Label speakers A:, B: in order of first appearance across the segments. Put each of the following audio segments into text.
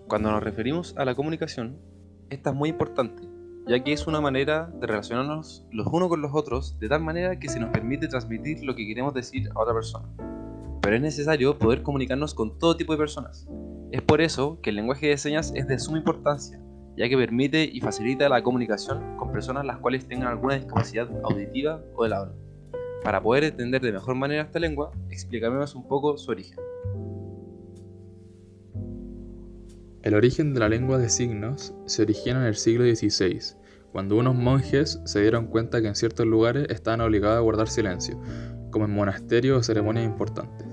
A: Cuando nos referimos a la comunicación, esta es muy importante, ya que es una manera de relacionarnos los unos con los otros de tal manera que se nos permite transmitir lo que queremos decir a otra persona. Pero es necesario poder comunicarnos con todo tipo de personas. Es por eso que el lenguaje de señas es de suma importancia, ya que permite y facilita la comunicación con personas las cuales tengan alguna discapacidad auditiva o del habla. Para poder entender de mejor manera esta lengua, explicaremos un poco su origen.
B: El origen de la lengua de signos se origina en el siglo XVI, cuando unos monjes se dieron cuenta que en ciertos lugares estaban obligados a guardar silencio, como en monasterios o ceremonias importantes.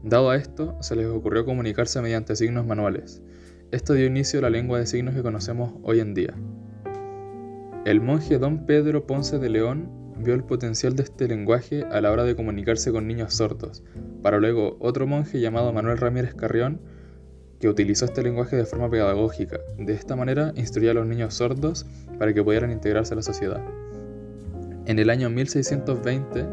B: Dado a esto, se les ocurrió comunicarse mediante signos manuales. Esto dio inicio a la lengua de signos que conocemos hoy en día. El monje Don Pedro Ponce de León vio el potencial de este lenguaje a la hora de comunicarse con niños sordos, para luego otro monje llamado Manuel Ramírez Carrión, que utilizó este lenguaje de forma pedagógica. De esta manera instruía a los niños sordos para que pudieran integrarse a la sociedad. En el año 1620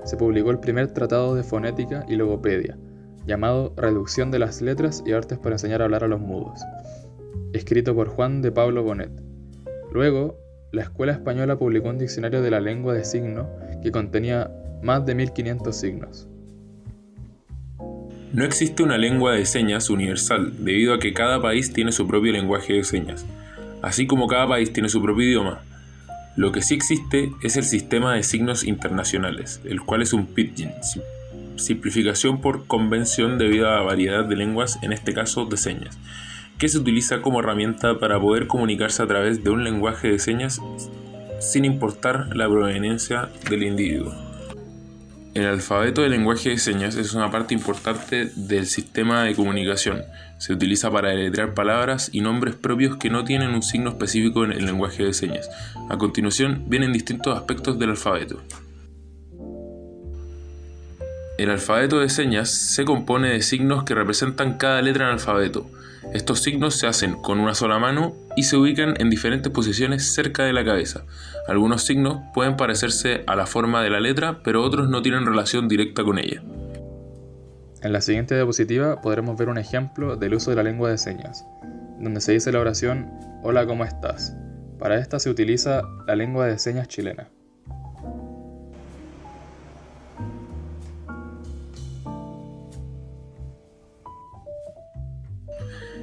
B: se publicó el primer tratado de fonética y logopedia, llamado Reducción de las letras y artes para enseñar a hablar a los mudos, escrito por Juan de Pablo Bonet. Luego, la Escuela Española publicó un diccionario de la lengua de signos que contenía más de 1500 signos.
C: No existe una lengua de señas universal, debido a que cada país tiene su propio lenguaje de señas, así como cada país tiene su propio idioma. Lo que sí existe es el sistema de signos internacionales, el cual es un pidgin, simplificación por convención debido a la variedad de lenguas, en este caso de señas, que se utiliza como herramienta para poder comunicarse a través de un lenguaje de señas sin importar la proveniencia del individuo. El alfabeto del lenguaje de señas es una parte importante del sistema de comunicación. Se utiliza para deletrear palabras y nombres propios que no tienen un signo específico en el lenguaje de señas. A continuación vienen distintos aspectos del alfabeto. El alfabeto de señas se compone de signos que representan cada letra en el alfabeto. Estos signos se hacen con una sola mano y se ubican en diferentes posiciones cerca de la cabeza. Algunos signos pueden parecerse a la forma de la letra, pero otros no tienen relación directa con ella.
B: En la siguiente diapositiva podremos ver un ejemplo del uso de la lengua de señas, donde se dice la oración "Hola, ¿cómo estás?". Para esta se utiliza la lengua de señas chilena.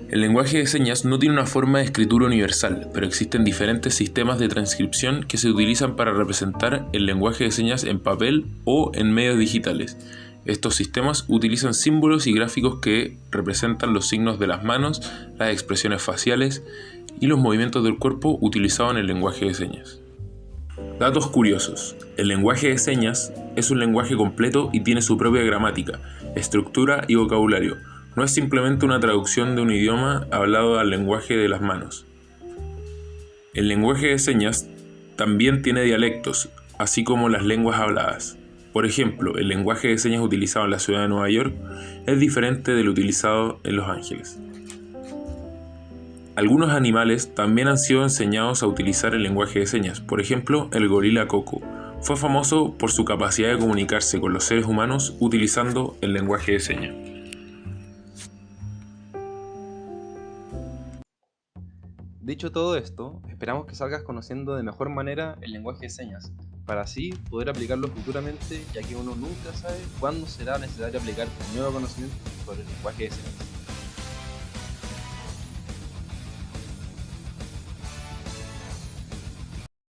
C: El lenguaje de señas no tiene una forma de escritura universal, pero existen diferentes sistemas de transcripción que se utilizan para representar el lenguaje de señas en papel o en medios digitales. Estos sistemas utilizan símbolos y gráficos que representan los signos de las manos, las expresiones faciales y los movimientos del cuerpo utilizados en el lenguaje de señas. Datos curiosos. El lenguaje de señas es un lenguaje completo y tiene su propia gramática, estructura y vocabulario. No es simplemente una traducción de un idioma hablado al lenguaje de las manos. El lenguaje de señas también tiene dialectos, así como las lenguas habladas. Por ejemplo, el lenguaje de señas utilizado en la ciudad de Nueva York es diferente del utilizado en Los Ángeles. Algunos animales también han sido enseñados a utilizar el lenguaje de señas. Por ejemplo, el gorila Coco fue famoso por su capacidad de comunicarse con los seres humanos utilizando el lenguaje de señas.
A: Dicho todo esto, esperamos que salgas conociendo de mejor manera el lenguaje de señas, para así poder aplicarlo futuramente, ya que uno nunca sabe cuándo será necesario aplicar un nuevo conocimiento sobre el lenguaje de señas.